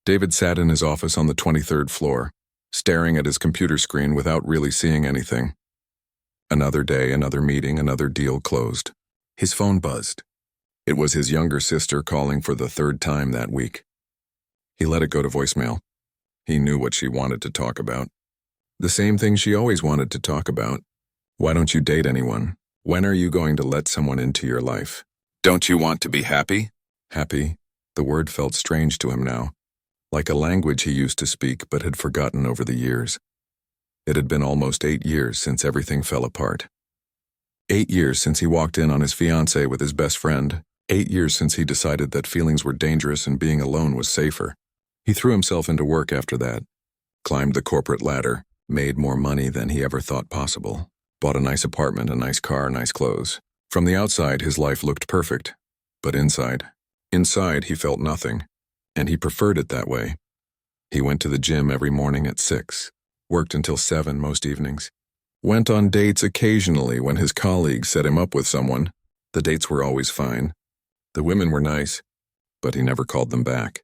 David sat in his office on the 23rd floor, staring at his computer screen without really seeing anything. Another day, another meeting, another deal closed. His phone buzzed. It was his younger sister calling for the third time that week. He let it go to voicemail. He knew what she wanted to talk about. The same thing she always wanted to talk about. Why don't you date anyone? When are you going to let someone into your life? Don't you want to be happy? Happy? The word felt strange to him now, like a language he used to speak but had forgotten over the years. It had been almost 8 years since everything fell apart. 8 years since he walked in on his fiancée with his best friend. 8 years since he decided that feelings were dangerous and being alone was safer. He threw himself into work after that, climbed the corporate ladder, made more money than he ever thought possible, bought a nice apartment, a nice car, nice clothes. From the outside, his life looked perfect, but inside he felt nothing, and he preferred it that way. He went to the gym every morning at 6, worked until 7 most evenings, went on dates occasionally when his colleagues set him up with someone. The dates were always fine. The women were nice, but he never called them back.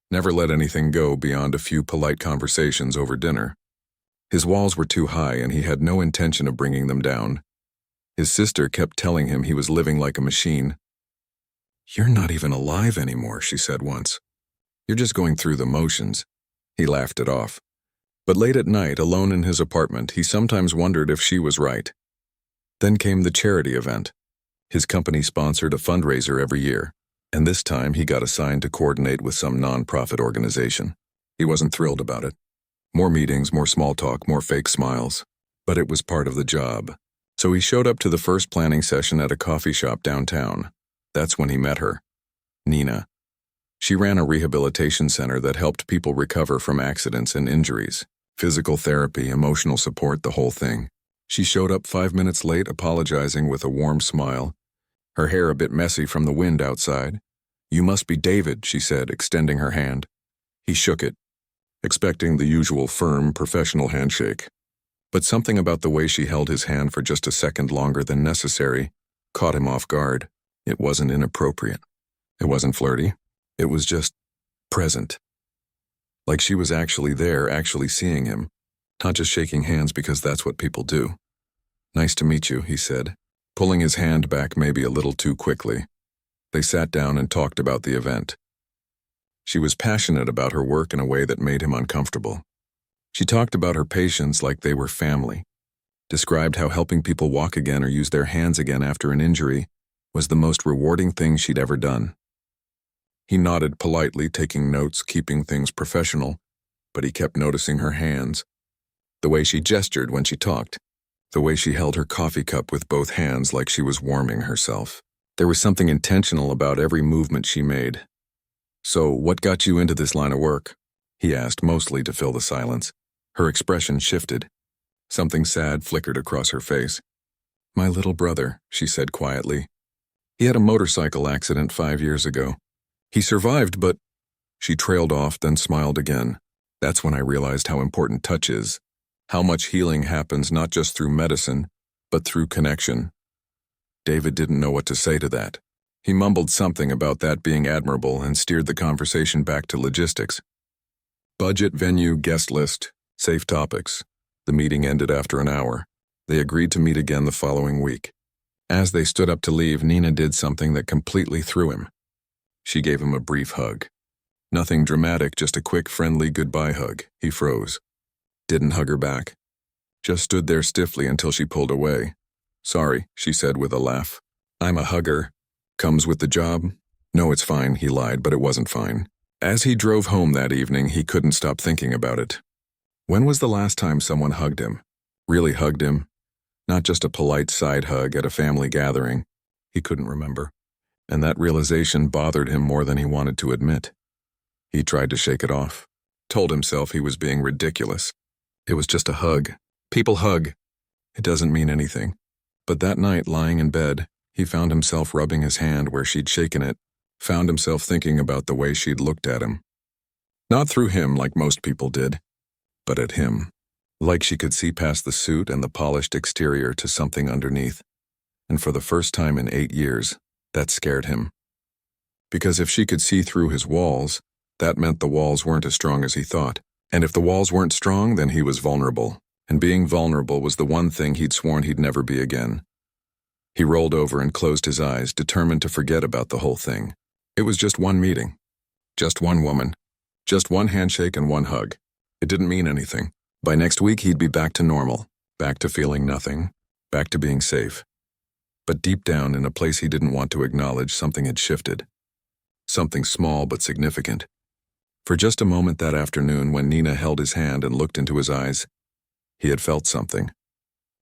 Never let anything go beyond a few polite conversations over dinner. His walls were too high and he had no intention of bringing them down. His sister kept telling him he was living like a machine. "You're not even alive anymore," she said once. "You're just going through the motions." He laughed it off. But late at night, alone in his apartment, he sometimes wondered if she was right. Then came the charity event. His company sponsored a fundraiser every year, and this time he got assigned to coordinate with some non-profit organization. He wasn't thrilled about it. More meetings, more small talk, more fake smiles. But it was part of the job. So he showed up to the first planning session at a coffee shop downtown. That's when he met her. Nina. She ran a rehabilitation center that helped people recover from accidents and injuries. Physical therapy, emotional support, the whole thing. She showed up 5 minutes late, apologizing with a warm smile, her hair a bit messy from the wind outside. "You must be David," she said, extending her hand. He shook it, expecting the usual firm, professional handshake. But something about the way she held his hand for just a second longer than necessary caught him off guard. It wasn't inappropriate. It wasn't flirty. It was just present. Like she was actually there, actually seeing him, not just shaking hands because that's what people do. "Nice to meet you," he said, pulling his hand back maybe a little too quickly. They sat down and talked about the event. She was passionate about her work in a way that made him uncomfortable. She talked about her patients like they were family, described how helping people walk again or use their hands again after an injury was the most rewarding thing she'd ever done. He nodded politely, taking notes, keeping things professional, but he kept noticing her hands, the way she gestured when she talked, the way she held her coffee cup with both hands like she was warming herself. There was something intentional about every movement she made. "So, what got you into this line of work?" he asked, mostly to fill the silence. Her expression shifted. Something sad flickered across her face. "My little brother," she said quietly. "He had a motorcycle accident 5 years ago. He survived, but—" She trailed off, then smiled again. "That's when I realized how important touch is, how much healing happens not just through medicine, but through connection." David didn't know what to say to that. He mumbled something about that being admirable and steered the conversation back to logistics. Budget, venue, guest list, safe topics. The meeting ended after an hour. They agreed to meet again the following week. As they stood up to leave, Nina did something that completely threw him. She gave him a brief hug. Nothing dramatic, just a quick, friendly goodbye hug. He froze. Didn't hug her back. Just stood there stiffly until she pulled away. "Sorry," she said with a laugh. "I'm a hugger. Comes with the job?" "No, it's fine," he lied, but it wasn't fine. As he drove home that evening, he couldn't stop thinking about it. When was the last time someone hugged him? Really hugged him? Not just a polite side hug at a family gathering. He couldn't remember. And that realization bothered him more than he wanted to admit. He tried to shake it off. Told himself he was being ridiculous. It was just a hug. People hug. It doesn't mean anything. But that night, lying in bed, he found himself rubbing his hand where she'd shaken it, found himself thinking about the way she'd looked at him. Not through him like most people did, but at him. Like she could see past the suit and the polished exterior to something underneath. And for the first time in 8 years, that scared him. Because if she could see through his walls, That meant the walls weren't as strong as he thought. And if the walls weren't strong, then he was vulnerable. And being vulnerable was the one thing he'd sworn he'd never be again. He rolled over and closed his eyes, determined to forget about the whole thing. It was just one meeting. Just one woman. Just one handshake and one hug. It didn't mean anything. By next week, he'd be back to normal. Back to feeling nothing. Back to being safe. But deep down, in a place he didn't want to acknowledge, something had shifted. Something small but significant. For just a moment that afternoon, when Nina held his hand and looked into his eyes, he had felt something.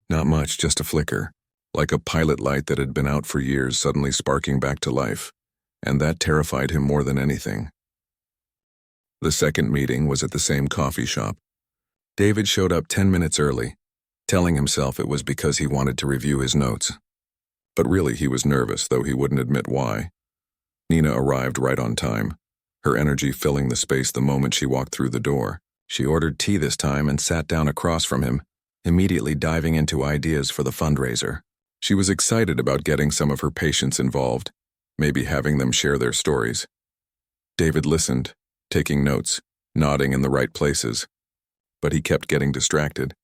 Not much, just a flicker, like a pilot light that had been out for years suddenly sparking back to life, and that terrified him more than anything. The second meeting was at the same coffee shop. David showed up 10 minutes early, telling himself it was because he wanted to review his notes. But really he was nervous, though he wouldn't admit why. Nina arrived right on time, her energy filling the space the moment she walked through the door. She ordered tea this time and sat down across from him, immediately diving into ideas for the fundraiser. She was excited about getting some of her patients involved, maybe having them share their stories. David listened, taking notes, nodding in the right places. But he kept getting distracted.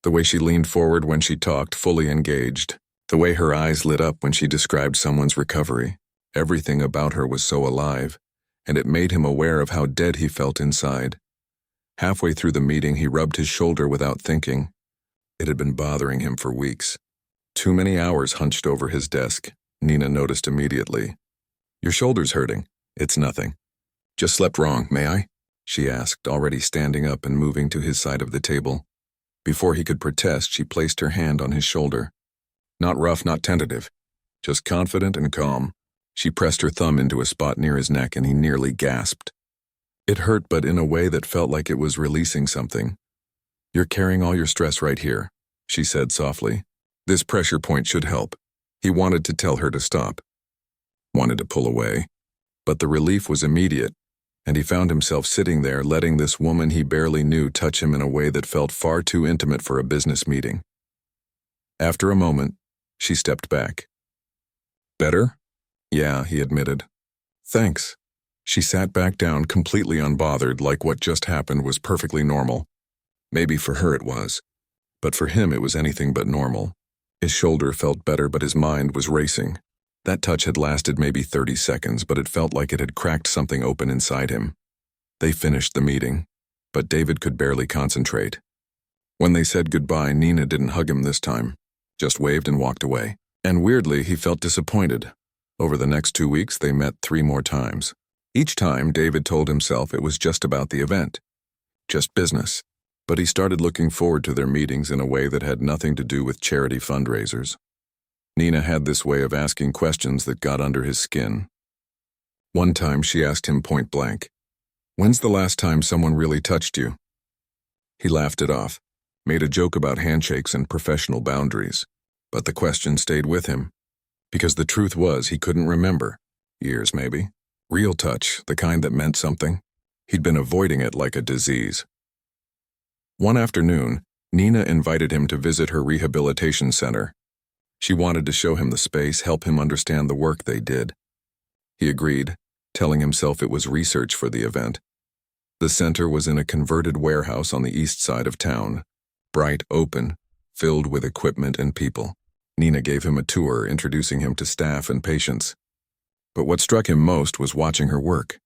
The way she leaned forward when she talked, fully engaged. The way her eyes lit up when she described someone's recovery. Everything about her was so alive, and it made him aware of how dead he felt inside. Halfway through the meeting, he rubbed his shoulder without thinking. It had been bothering him for weeks. Too many hours hunched over his desk. Nina noticed immediately. "Your shoulder's hurting." "It's nothing. Just slept wrong, may I?" she asked, already standing up and moving to his side of the table. Before he could protest, she placed her hand on his shoulder. Not rough, not tentative. Just confident and calm. She pressed her thumb into a spot near his neck and he nearly gasped. It hurt, but in a way that felt like it was releasing something. "You're carrying all your stress right here," she said softly. "This pressure point should help." He wanted to tell her to stop. Wanted to pull away. But the relief was immediate, and he found himself sitting there letting this woman he barely knew touch him in a way that felt far too intimate for a business meeting. After a moment, she stepped back. "Better?" "Yeah," he admitted. "Thanks." She sat back down, completely unbothered, like what just happened was perfectly normal. Maybe for her it was, but for him it was anything but normal. His shoulder felt better, but his mind was racing. That touch had lasted maybe 30 seconds, but it felt like it had cracked something open inside him. They finished the meeting, but David could barely concentrate. When they said goodbye, Nina didn't hug him this time, just waved and walked away. And weirdly, he felt disappointed. Over the next 2 weeks, they met 3 more times. Each time, David told himself it was just about the event. Just business. But he started looking forward to their meetings in a way that had nothing to do with charity fundraisers. Nina had this way of asking questions that got under his skin. One time, she asked him point blank, "When's the last time someone really touched you?" He laughed it off, made a joke about handshakes and professional boundaries. But the question stayed with him, because the truth was he couldn't remember. Years, maybe. Real touch, the kind that meant something. He'd been avoiding it like a disease. One afternoon, Nina invited him to visit her rehabilitation center. She wanted to show him the space, help him understand the work they did. He agreed, telling himself it was research for the event. The center was in a converted warehouse on the east side of town, bright, open, filled with equipment and people. Nina gave him a tour, introducing him to staff and patients. But what struck him most was watching her work.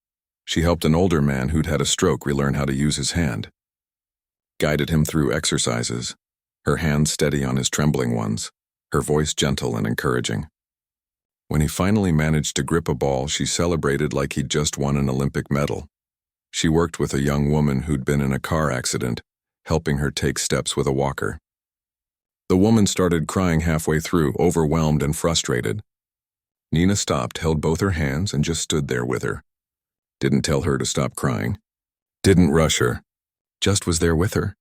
She helped an older man who'd had a stroke relearn how to use his hand. Guided him through exercises, her hands steady on his trembling ones, her voice gentle and encouraging. When he finally managed to grip a ball, she celebrated like he'd just won an Olympic medal. She worked with a young woman who'd been in a car accident, helping her take steps with a walker. The woman started crying halfway through, overwhelmed and frustrated. Nina stopped, held both her hands, and just stood there with her. Didn't tell her to stop crying. Didn't rush her. Just was there with her.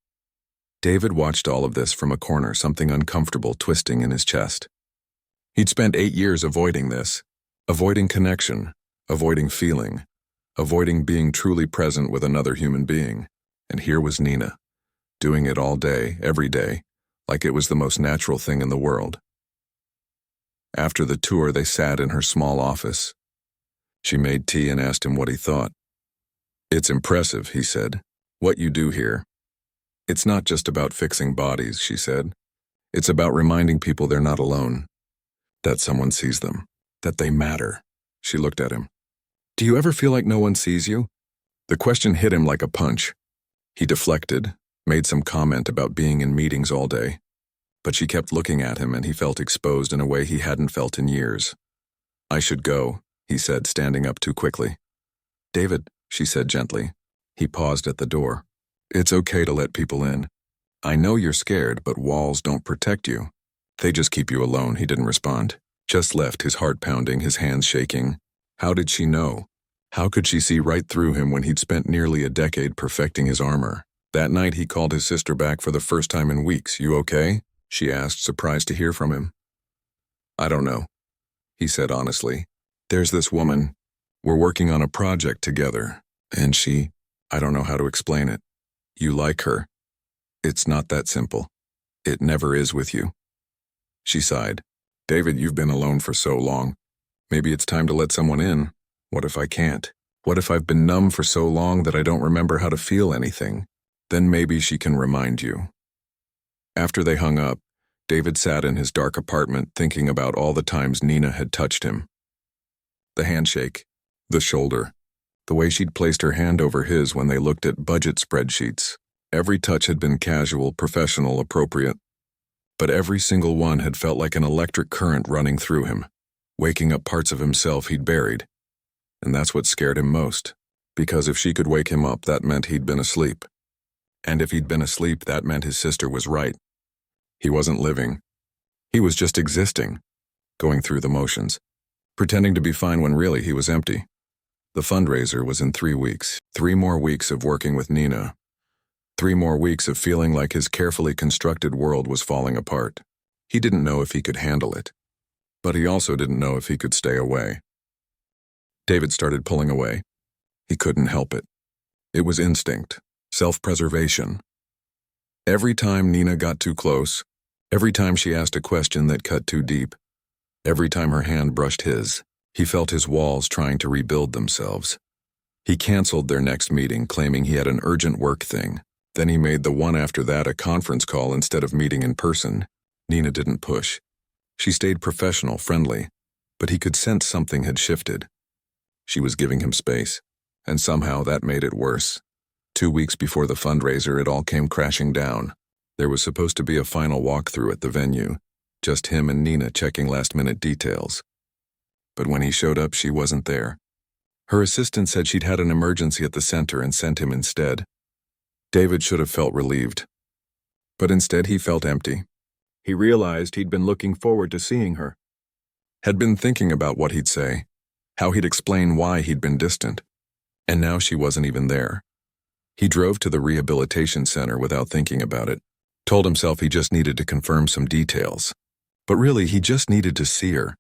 David watched all of this from a corner, something uncomfortable twisting in his chest. He'd spent 8 years avoiding this, avoiding connection, avoiding feeling, avoiding being truly present with another human being. And here was Nina, doing it all day, every day, like it was the most natural thing in the world. After the tour, they sat in her small office. She made tea and asked him what he thought. It's impressive, he said. What you do here. It's not just about fixing bodies, she said. It's about reminding people they're not alone. That someone sees them. That they matter. She looked at him. Do you ever feel like no one sees you? The question hit him like a punch. He deflected, made some comment about being in meetings all day. But she kept looking at him and he felt exposed in a way he hadn't felt in years. I should go, he said, standing up too quickly. David, she said gently. He paused at the door. It's okay to let people in. I know you're scared, but walls don't protect you. They just keep you alone, he didn't respond. Just left, his heart pounding, his hands shaking. How did she know? How could she see right through him when he'd spent nearly a decade perfecting his armor? That night he called his sister back for the first time in weeks. You okay? She asked, surprised to hear from him. I don't know, he said honestly. There's this woman. We're working on a project together. And I don't know how to explain it. You like her. It's not that simple. It never is with you. She sighed. David, you've been alone for so long. Maybe it's time to let someone in. What if I can't? What if I've been numb for so long that I don't remember how to feel anything? Then maybe she can remind you. After they hung up, David sat in his dark apartment thinking about all the times Nina had touched him. The handshake, the shoulder, the way she'd placed her hand over his when they looked at budget spreadsheets. Every touch had been casual, professional, appropriate. But every single one had felt like an electric current running through him, waking up parts of himself he'd buried. And that's what scared him most, because if she could wake him up, that meant he'd been asleep. And if he'd been asleep, that meant his sister was right. He wasn't living. He was just existing, going through the motions, pretending to be fine when really he was empty. The fundraiser was in 3 weeks. 3 more weeks of working with Nina. 3 more weeks of feeling like his carefully constructed world was falling apart. He didn't know if he could handle it. But he also didn't know if he could stay away. David started pulling away. He couldn't help it. It was instinct, self-preservation. Every time Nina got too close, every time she asked a question that cut too deep, every time her hand brushed his, he felt his walls trying to rebuild themselves. He canceled their next meeting, claiming he had an urgent work thing. Then he made the one after that a conference call instead of meeting in person. Nina didn't push. She stayed professional, friendly, but he could sense something had shifted. She was giving him space, and somehow that made it worse. 2 weeks before the fundraiser, it all came crashing down. There was supposed to be a final walkthrough at the venue, just him and Nina checking last-minute details. But when he showed up, she wasn't there. Her assistant said she'd had an emergency at the center and sent him instead. David should have felt relieved. But instead he felt empty. He realized he'd been looking forward to seeing her. Had been thinking about what he'd say, how he'd explain why he'd been distant. And now she wasn't even there. He drove to the rehabilitation center without thinking about it, told himself he just needed to confirm some details. But really, he just needed to see her.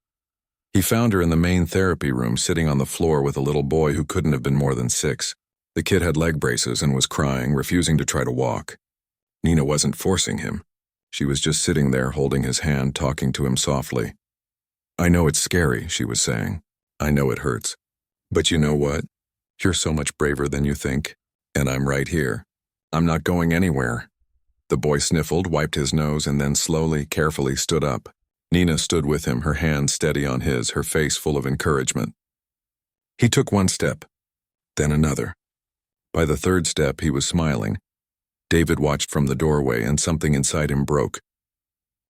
He found her in the main therapy room sitting on the floor with a little boy who couldn't have been more than 6. The kid had leg braces and was crying, refusing to try to walk. Nina wasn't forcing him. She was just sitting there holding his hand, talking to him softly. I know it's scary, she was saying. I know it hurts. But you know what? You're so much braver than you think. And I'm right here. I'm not going anywhere. The boy sniffled, wiped his nose, and then slowly, carefully stood up. Nina stood with him, her hand steady on his, her face full of encouragement. He took 1 step, then another. By the 3rd step, he was smiling. David watched from the doorway, and something inside him broke.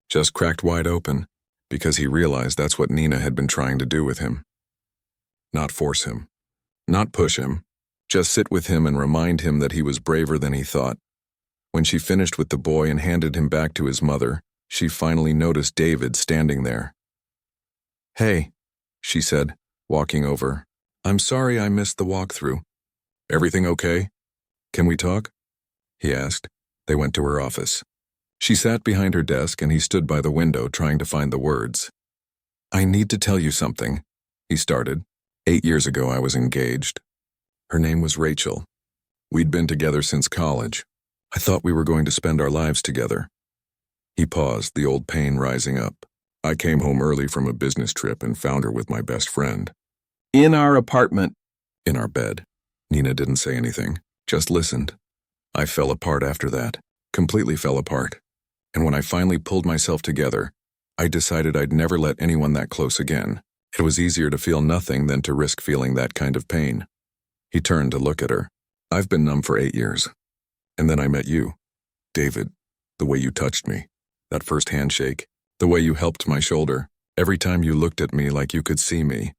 Just cracked wide open, because he realized that's what Nina had been trying to do with him. Not force him. Not push him. Just sit with him and remind him that he was braver than he thought. When she finished with the boy and handed him back to his mother, she finally noticed David standing there. Hey, she said, walking over. I'm sorry I missed the walkthrough. Everything okay? Can we talk? He asked. They went to her office. She sat behind her desk and he stood by the window trying to find the words. I need to tell you something, he started. 8 years ago I was engaged. Her name was Rachel. We'd been together since college. I thought we were going to spend our lives together. He paused, the old pain rising up. I came home early from a business trip and found her with my best friend. In our apartment. In our bed. Nina didn't say anything, just listened. I fell apart after that, completely fell apart. And when I finally pulled myself together, I decided I'd never let anyone that close again. It was easier to feel nothing than to risk feeling that kind of pain. He turned to look at her. I've been numb for 8 years. And then I met you. David, the way you touched me, that first handshake, the way you helped my shoulder, every time you looked at me like you could see me,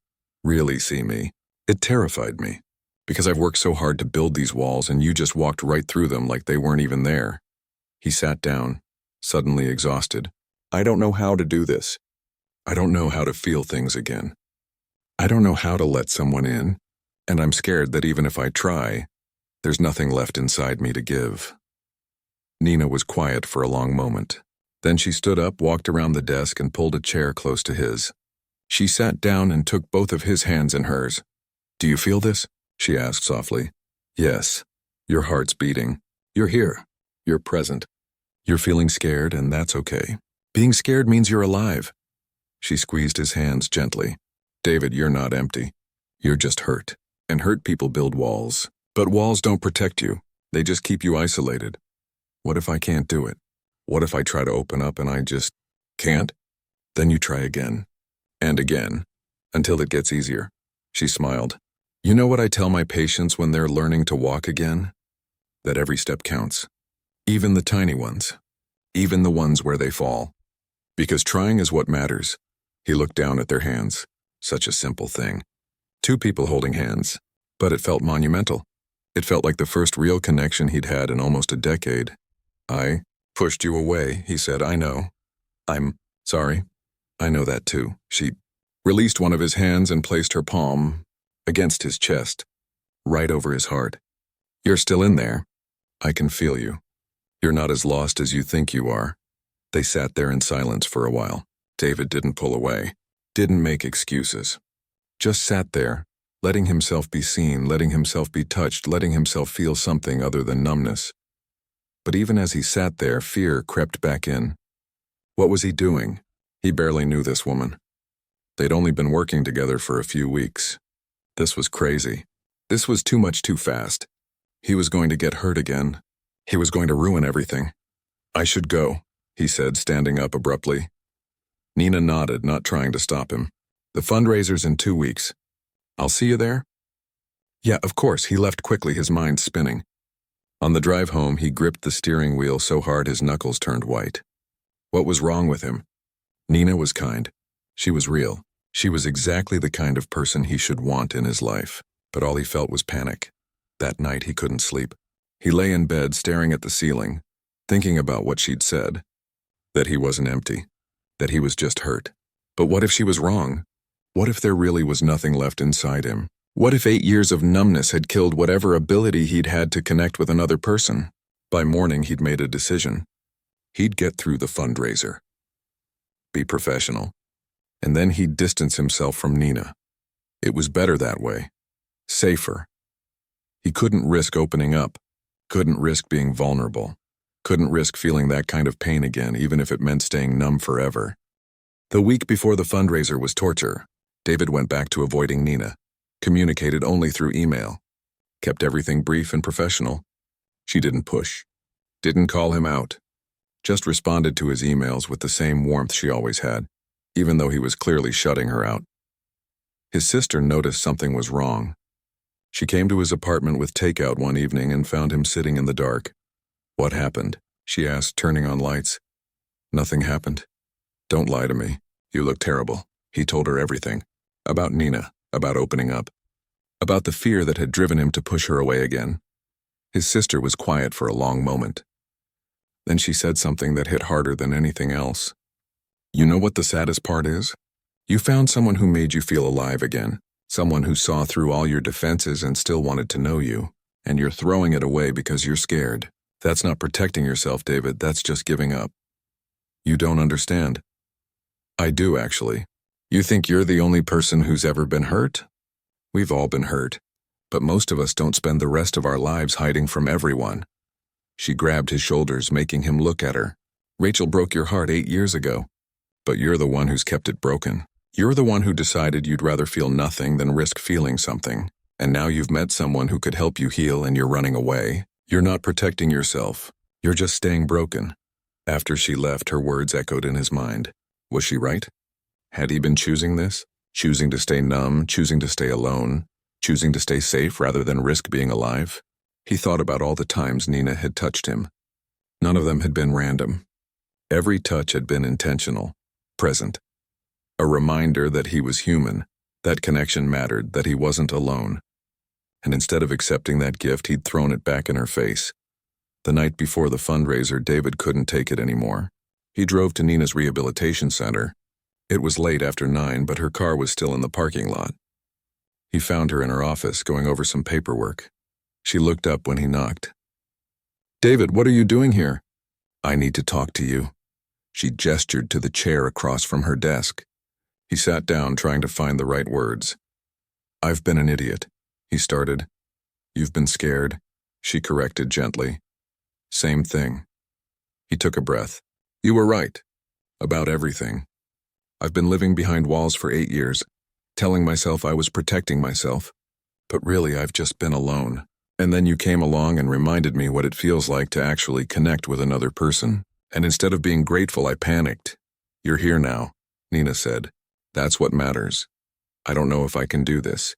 really see me, it terrified me. Because I've worked so hard to build these walls and you just walked right through them like they weren't even there. He sat down, suddenly exhausted. I don't know how to do this. I don't know how to feel things again. I don't know how to let someone in, and I'm scared that even if I try, there's nothing left inside me to give. Nina was quiet for a long moment. Then she stood up, walked around the desk, and pulled a chair close to his. She sat down and took both of his hands in hers. Do you feel this? She asked softly. Yes. Your heart's beating. You're here. You're present. You're feeling scared, and that's okay. Being scared means you're alive. She squeezed his hands gently. David, you're not empty. You're just hurt. And hurt people build walls. But walls don't protect you. They just keep you isolated. What if I can't do it? What if I try to open up and I just can't? Then you try again. And again. Until it gets easier. She smiled. You know what I tell my patients when they're learning to walk again? That every step counts. Even the tiny ones. Even the ones where they fall. Because trying is what matters. He looked down at their hands. Such a simple thing. 2 people holding hands. But it felt monumental. It felt like the first real connection he'd had in almost a decade. I pushed you away, he said. I know. I'm sorry. I know that too. She released one of his hands and placed her palm against his chest, right over his heart. You're still in there. I can feel you. You're not as lost as you think you are. They sat there in silence for a while. David didn't pull away, didn't make excuses. Just sat there, letting himself be seen, letting himself be touched, letting himself feel something other than numbness. But even as he sat there, fear crept back in. What was he doing? He barely knew this woman. They'd only been working together for a few weeks. This was crazy. This was too much too fast. He was going to get hurt again. He was going to ruin everything. I should go, he said, standing up abruptly. Nina nodded, not trying to stop him. The fundraiser's in 2 weeks. I'll see you there? Yeah, of course, he left quickly, his mind spinning. On the drive home, he gripped the steering wheel so hard his knuckles turned white. What was wrong with him? Nina was kind. She was real. She was exactly the kind of person he should want in his life. But all he felt was panic. That night he couldn't sleep. He lay in bed staring at the ceiling, thinking about what she'd said. That he wasn't empty. That he was just hurt. But what if she was wrong? What if there really was nothing left inside him? What if 8 years of numbness had killed whatever ability he'd had to connect with another person? By morning he'd made a decision. He'd get through the fundraiser. Be professional. And then he'd distance himself from Nina. It was better that way. Safer. He couldn't risk opening up. Couldn't risk being vulnerable. Couldn't risk feeling that kind of pain again, even if it meant staying numb forever. The week before the fundraiser was torture. David went back to avoiding Nina. Communicated only through email. Kept everything brief and professional. She didn't push. Didn't call him out. Just responded to his emails with the same warmth she always had, even though he was clearly shutting her out. His sister noticed something was wrong. She came to his apartment with takeout one evening and found him sitting in the dark. What happened? She asked, turning on lights. Nothing happened. Don't lie to me. You look terrible. He told her everything. About Nina, about opening up. About the fear that had driven him to push her away again. His sister was quiet for a long moment. Then she said something that hit harder than anything else. You know what the saddest part is? You found someone who made you feel alive again. Someone who saw through all your defenses and still wanted to know you. And you're throwing it away because you're scared. That's not protecting yourself, David. That's just giving up. You don't understand. I do, actually. You think you're the only person who's ever been hurt? We've all been hurt. But most of us don't spend the rest of our lives hiding from everyone. She grabbed his shoulders, making him look at her. Rachel broke your heart 8 years ago. But you're the one who's kept it broken. You're the one who decided you'd rather feel nothing than risk feeling something. And now you've met someone who could help you heal and you're running away. You're not protecting yourself. You're just staying broken. After she left, her words echoed in his mind. Was she right? Had he been choosing this? Choosing to stay numb, choosing to stay alone, choosing to stay safe rather than risk being alive? He thought about all the times Nina had touched him. None of them had been random. Every touch had been intentional, present. A reminder that he was human, that connection mattered, that he wasn't alone. And instead of accepting that gift, he'd thrown it back in her face. The night before the fundraiser, David couldn't take it anymore. He drove to Nina's rehabilitation center. It was late after 9, but her car was still in the parking lot. He found her in her office, going over some paperwork. She looked up when he knocked. "David, what are you doing here?" "I need to talk to you." She gestured to the chair across from her desk. He sat down, trying to find the right words. "I've been an idiot," he started. "You've been scared," she corrected gently. "Same thing." He took a breath. "You were right. About everything. I've been living behind walls for 8 years, telling myself I was protecting myself. But really, I've just been alone. And then you came along and reminded me what it feels like to actually connect with another person. And instead of being grateful, I panicked. You're here now," Nina said. "That's what matters. I don't know if I can do this.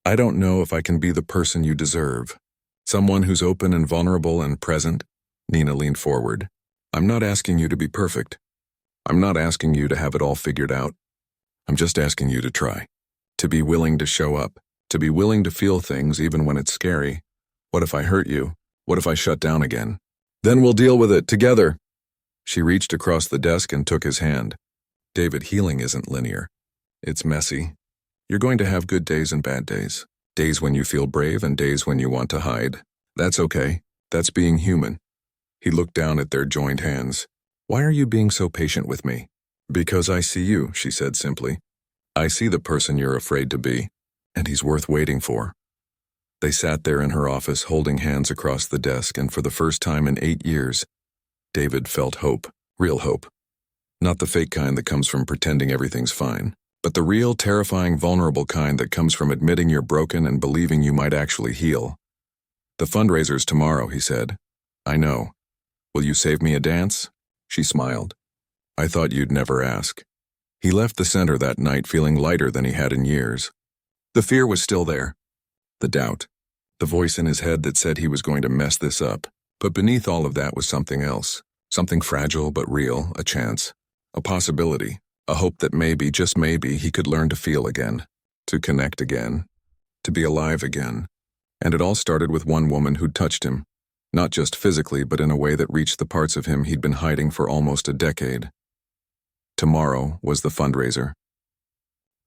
I don't know if I can be the person you deserve. Someone who's open and vulnerable and present." Nina leaned forward. "I'm not asking you to be perfect. I'm not asking you to have it all figured out. I'm just asking you to try. To be willing to show up. To be willing to feel things even when it's scary. What if I hurt you? What if I shut down again? Then we'll deal with it together." She reached across the desk and took his hand. "David, healing isn't linear. It's messy. You're going to have good days and bad days. Days when you feel brave and days when you want to hide. That's okay. That's being human." He looked down at their joined hands. "Why are you being so patient with me?" "Because I see you," she said simply. "I see the person you're afraid to be, and he's worth waiting for." They sat there in her office, holding hands across the desk, and for the first time in 8 years, David felt hope, real hope. Not the fake kind that comes from pretending everything's fine, but the real, terrifying, vulnerable kind that comes from admitting you're broken and believing you might actually heal. "The fundraiser's tomorrow," he said. "I know. Will you save me a dance?" She smiled. "I thought you'd never ask." He left the center that night feeling lighter than he had in years. The fear was still there. The doubt. The voice in his head that said he was going to mess this up. But beneath all of that was something else. Something fragile but real, a chance. A possibility. A hope that maybe, just maybe, he could learn to feel again. To connect again. To be alive again. And it all started with one woman who'd touched him. Not just physically, but in a way that reached the parts of him he'd been hiding for almost a decade. Tomorrow was the fundraiser.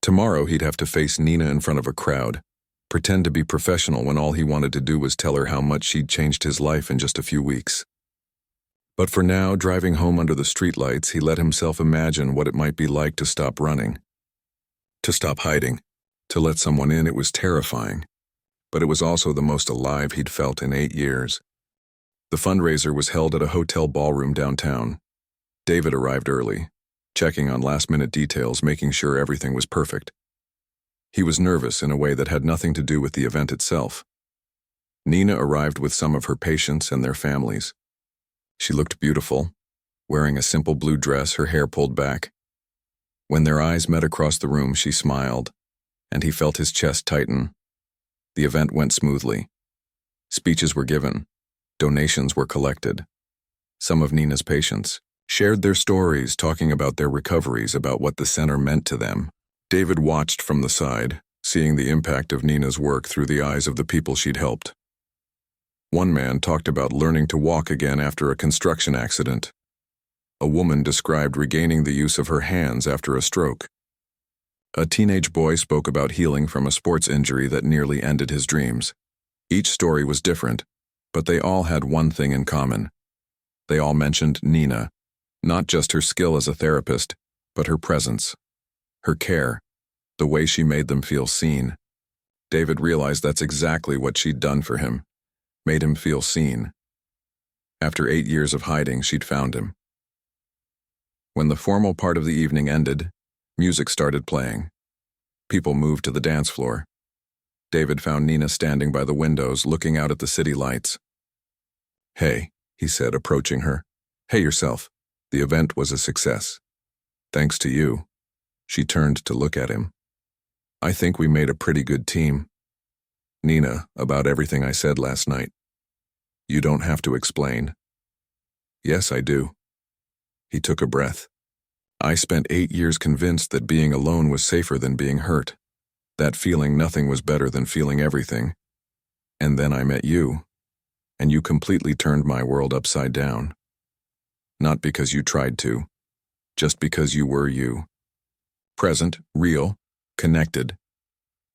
Tomorrow he'd have to face Nina in front of a crowd, pretend to be professional when all he wanted to do was tell her how much she'd changed his life in just a few weeks. But for now, driving home under the streetlights, he let himself imagine what it might be like to stop running. To stop hiding. To let someone in. It was terrifying. But it was also the most alive he'd felt in 8 years. The fundraiser was held at a hotel ballroom downtown. David arrived early, checking on last-minute details, making sure everything was perfect. He was nervous in a way that had nothing to do with the event itself. Nina arrived with some of her patients and their families. She looked beautiful, wearing a simple blue dress, her hair pulled back. When their eyes met across the room, she smiled, and he felt his chest tighten. The event went smoothly. Speeches were given. Donations were collected. Some of Nina's patients shared their stories, talking about their recoveries, about what the center meant to them. David watched from the side, seeing the impact of Nina's work through the eyes of the people she'd helped. One man talked about learning to walk again after a construction accident. A woman described regaining the use of her hands after a stroke. A teenage boy spoke about healing from a sports injury that nearly ended his dreams. Each story was different, but they all had one thing in common. They all mentioned Nina, not just her skill as a therapist, but her presence, her care, the way she made them feel seen. David realized that's exactly what she'd done for him, made him feel seen. After 8 years of hiding, she'd found him. When the formal part of the evening ended, music started playing. People moved to the dance floor. David found Nina standing by the windows, looking out at the city lights. "Hey," he said, approaching her. "Hey yourself. The event was a success. Thanks to you." She turned to look at him. "I think we made a pretty good team." "Nina, about everything I said last night." "You don't have to explain." "Yes, I do." He took a breath. "I spent 8 years convinced that being alone was safer than being hurt. That feeling nothing was better than feeling everything. And then I met you, and you completely turned my world upside down. Not because you tried to, just because you were you. Present, real, connected."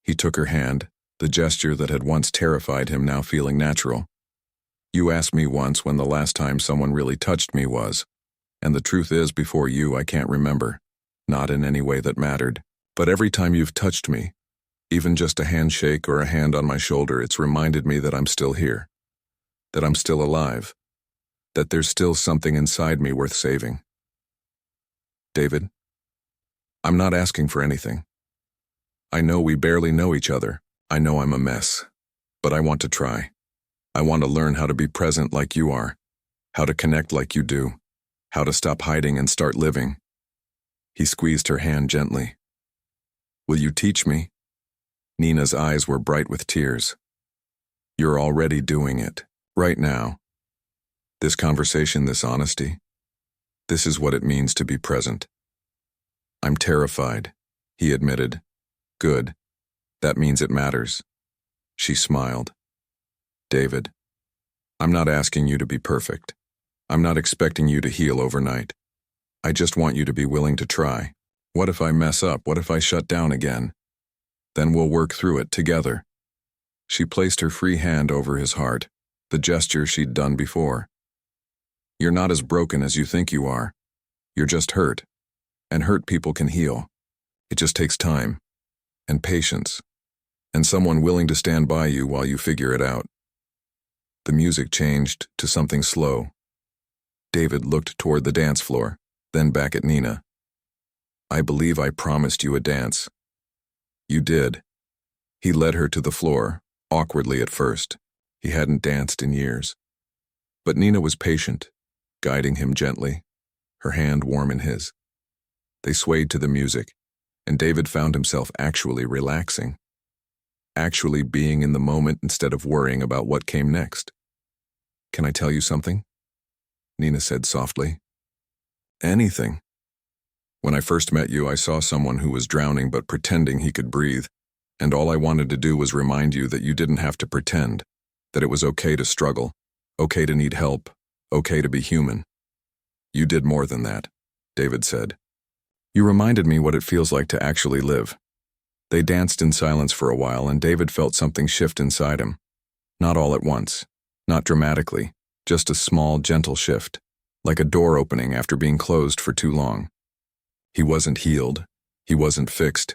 He took her hand, the gesture that had once terrified him now feeling natural. "You asked me once when the last time someone really touched me was, and the truth is, before you, I can't remember. Not in any way that mattered. But every time you've touched me, even just a handshake or a hand on my shoulder, it's reminded me that I'm still here, that I'm still alive, that there's still something inside me worth saving." "David, I'm not asking for anything. I know we barely know each other. I know I'm a mess. But I want to try. I want to learn how to be present like you are, how to connect like you do, how to stop hiding and start living." He squeezed her hand gently. "Will you teach me?" Nina's eyes were bright with tears. "You're already doing it, right now. This conversation, this honesty, this is what it means to be present." "I'm terrified," he admitted. "Good. That means it matters." She smiled. "David, I'm not asking you to be perfect. I'm not expecting you to heal overnight. I just want you to be willing to try. What if I mess up? What if I shut down again? Then we'll work through it together." She placed her free hand over his heart, the gesture she'd done before. "You're not as broken as you think you are. You're just hurt. And hurt people can heal. It just takes time, and patience, and someone willing to stand by you while you figure it out." The music changed to something slow. David looked toward the dance floor, then back at Nina. "I believe I promised you a dance." "You did." He led her to the floor, awkwardly at first. He hadn't danced in years. But Nina was patient, guiding him gently, her hand warm in his. They swayed to the music, and David found himself actually relaxing, actually being in the moment instead of worrying about what came next. "Can I tell you something?" Nina said softly. "Anything. When I first met you, I saw someone who was drowning but pretending he could breathe, and all I wanted to do was remind you that you didn't have to pretend, that it was okay to struggle, okay to need help, okay to be human. You did more than that," David said. "You reminded me what it feels like to actually live." They danced in silence for a while, and David felt something shift inside him. Not all at once, not dramatically, just a small, gentle shift, like a door opening after being closed for too long. He wasn't healed. He wasn't fixed.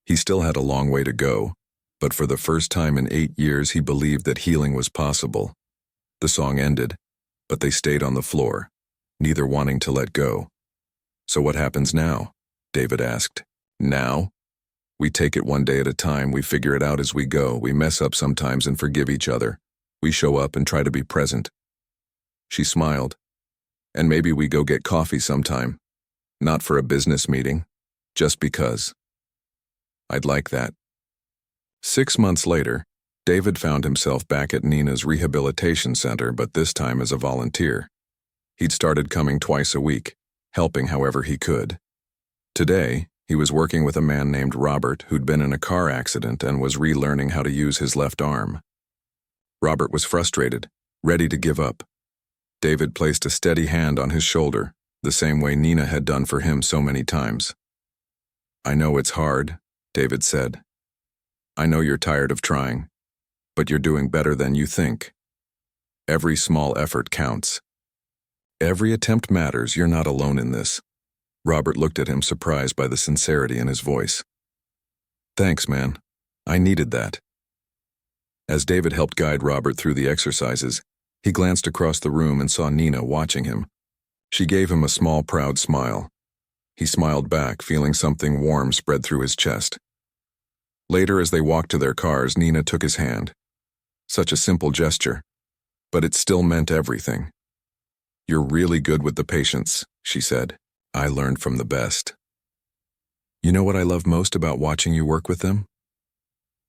He still had a long way to go, but for the first time in 8 years, he believed that healing was possible. The song ended, but they stayed on the floor, neither wanting to let go. "So what happens now?" David asked. "Now? We take it one day at a time. We figure it out as we go. We mess up sometimes and forgive each other. We show up and try to be present." She smiled. "And maybe we go get coffee sometime. Not for a business meeting, just because." "I'd like that." 6 months later, David found himself back at Nina's rehabilitation center, but this time as a volunteer. He'd started coming twice a week, helping however he could. Today, he was working with a man named Robert who'd been in a car accident and was relearning how to use his left arm. Robert was frustrated, ready to give up. David placed a steady hand on his shoulder, the same way Nina had done for him so many times. "I know it's hard," David said. "I know you're tired of trying, but you're doing better than you think. Every small effort counts. Every attempt matters. You're not alone in this." Robert looked at him, surprised by the sincerity in his voice. "Thanks, man. I needed that." As David helped guide Robert through the exercises, he glanced across the room and saw Nina watching him. She gave him a small, proud smile. He smiled back, feeling something warm spread through his chest. Later, as they walked to their cars, Nina took his hand. Such a simple gesture, but it still meant everything. "You're really good with the patients," she said. "I learned from the best." "You know what I love most about watching you work with them?"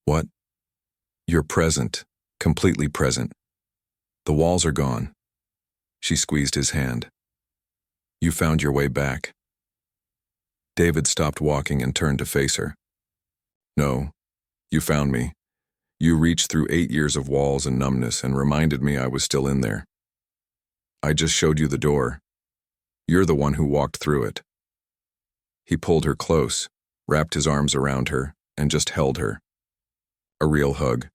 "What?" "You're present, completely present. The walls are gone." She squeezed his hand. "You found your way back." David stopped walking and turned to face her. "No, you found me. You reached through 8 years of walls and numbness and reminded me I was still in there. I just showed you the door. You're the one who walked through it." He pulled her close, wrapped his arms around her, and just held her. A real hug.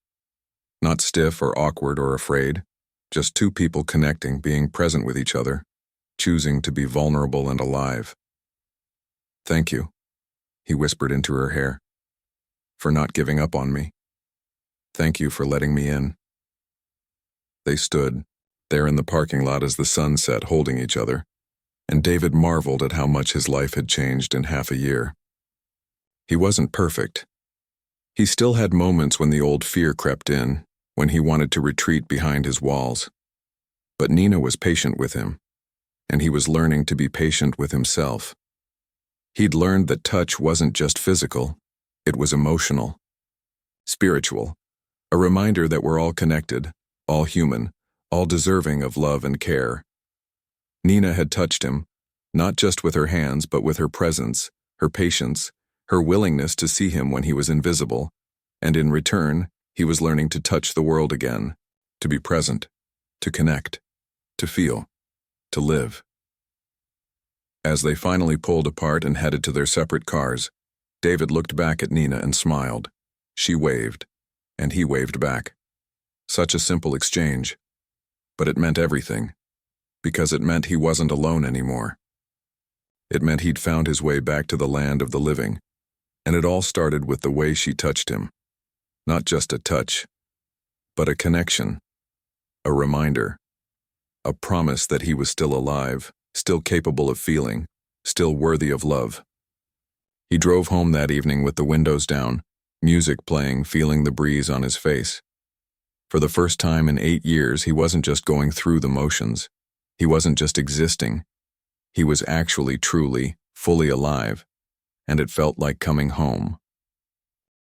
Not stiff or awkward or afraid, just two people connecting, being present with each other, choosing to be vulnerable and alive. "Thank you," he whispered into her hair, "for not giving up on me. Thank you for letting me in." They stood, there in the parking lot as the sun set, holding each other, and David marveled at how much his life had changed in half a year. He wasn't perfect. He still had moments when the old fear crept in, when he wanted to retreat behind his walls. But Nina was patient with him, and he was learning to be patient with himself. He'd learned that touch wasn't just physical, it was emotional, spiritual, a reminder that we're all connected, all human, all deserving of love and care. Nina had touched him, not just with her hands but with her presence, her patience, her willingness to see him when he was invisible, and in return, he was learning to touch the world again, to be present, to connect, to feel, to live. As they finally pulled apart and headed to their separate cars, David looked back at Nina and smiled. She waved, and he waved back. Such a simple exchange, but it meant everything, because it meant he wasn't alone anymore. It meant he'd found his way back to the land of the living, and it all started with the way she touched him. Not just a touch, but a connection, a reminder, a promise that he was still alive, still capable of feeling, still worthy of love. He drove home that evening with the windows down, music playing, feeling the breeze on his face. For the first time in 8 years, he wasn't just going through the motions. He wasn't just existing. He was actually, truly, fully alive, and it felt like coming home.